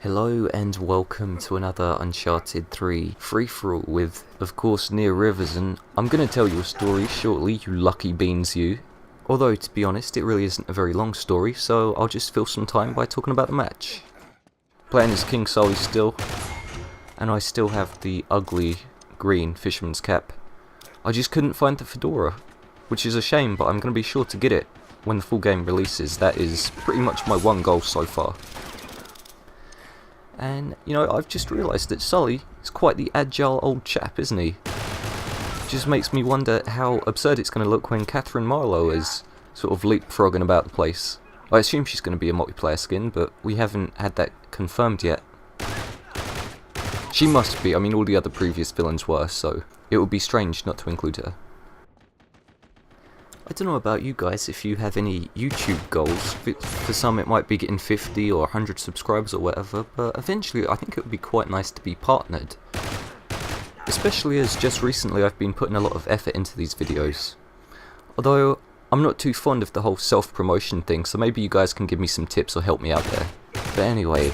Hello and welcome to another Uncharted 3 free-for-all with, of course, NearRivers, and I'm going to tell you a story shortly, you lucky beans you. Although, to be honest, it really isn't a very long story, so I'll just fill some time by talking about the match. Playing as King Sully still, and I still have the ugly green fisherman's cap. I just couldn't find the fedora, which is a shame, but I'm going to be sure to get it when the full game releases. That is pretty much my one goal so far. And, you know, I've just realised that Sully is quite the agile old chap, isn't he? It just makes me wonder how absurd it's going to look when Catherine Marlowe is sort of leapfrogging about the place. I assume she's going to be a multiplayer skin, but we haven't had that confirmed yet. She must be, I mean all the other previous villains were, so it would be strange not to include her. I don't know about you guys if you have any YouTube goals. For some it might be getting 50 or 100 subscribers or whatever, but eventually I think it would be quite nice to be partnered. Especially as just recently I've been putting a lot of effort into these videos. Although I'm not too fond of the whole self-promotion thing, so maybe you guys can give me some tips or help me out there. But anyway,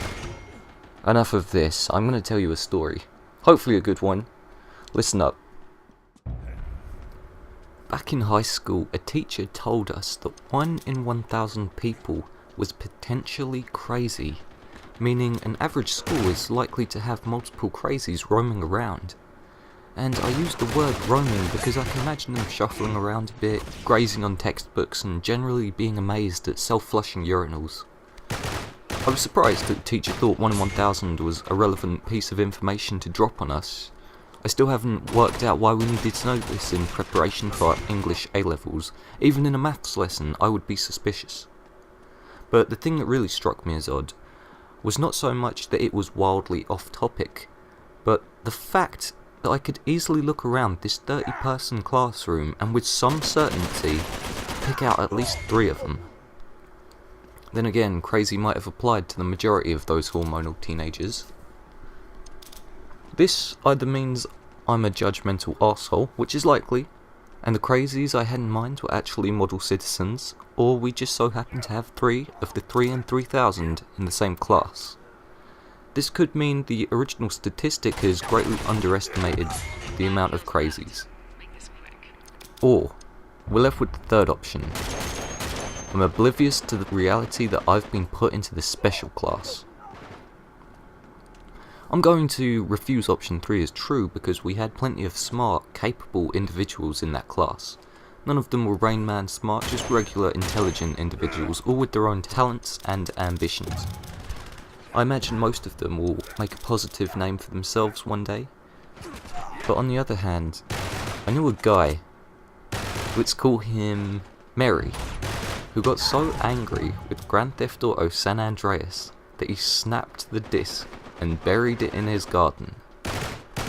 enough of this. I'm going to tell you a story. Hopefully a good one. Listen up. Back in high school, a teacher told us that 1 in 1,000 people was potentially crazy, meaning an average school is likely to have multiple crazies roaming around. And I use the word roaming because I can imagine them shuffling around a bit, grazing on textbooks, and generally being amazed at self-flushing urinals. I was surprised that the teacher thought 1 in 1,000 was a relevant piece of information to drop on us. I still haven't worked out why we needed to know this in preparation for our English A-levels. Even in a maths lesson, I would be suspicious. But the thing that really struck me as odd was not so much that it was wildly off-topic, but the fact that I could easily look around this 30-person classroom and with some certainty pick out at least 3 of them. Then again, crazy might have applied to the majority of those hormonal teenagers. This either means I'm a judgmental arsehole, which is likely, and the crazies I had in mind were actually model citizens, or we just so happen to have 3 of the 3 in 3,000 in the same class. This could mean the original statistic has greatly underestimated the amount of crazies. Or, we're left with the third option. I'm oblivious to the reality that I've been put into this special class. I'm going to refuse option 3 as true because we had plenty of smart, capable individuals in that class. None of them were Rain Man smart, just regular, intelligent individuals, all with their own talents and ambitions. I imagine most of them will make a positive name for themselves one day. But on the other hand, I knew a guy, let's call him Mary, who got so angry with Grand Theft Auto San Andreas that he snapped the disc and buried it in his garden.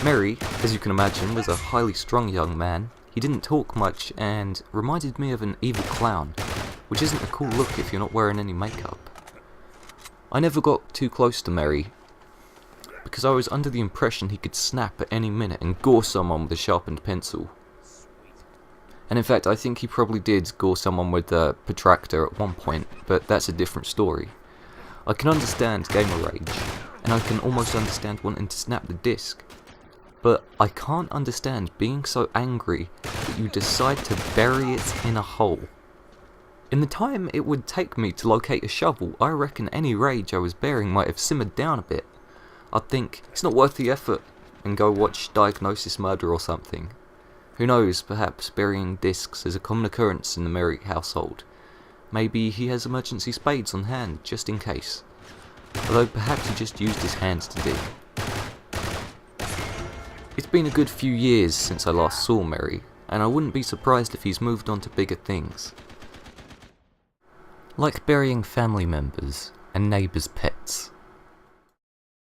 Mary, as you can imagine, was a highly strong young man. He didn't talk much and reminded me of an evil clown, which isn't a cool look if you're not wearing any makeup. I never got too close to Mary, because I was under the impression he could snap at any minute and gore someone with a sharpened pencil. And in fact, I think he probably did gore someone with a protractor at one point, but that's a different story. I can understand gamer rage, and I can almost understand wanting to snap the disc, but I can't understand being so angry that you decide to bury it in a hole. In the time it would take me to locate a shovel, I reckon any rage I was bearing might have simmered down a bit. I'd think, it's not worth the effort, and go watch Diagnosis Murder or something. Who knows, perhaps burying discs is a common occurrence in the Merrick household. Maybe he has emergency spades on hand, just in case. Although perhaps he just used his hands to dig. It's been a good few years since I last saw Mary, and I wouldn't be surprised if he's moved on to bigger things. Like burying family members and neighbours' pets.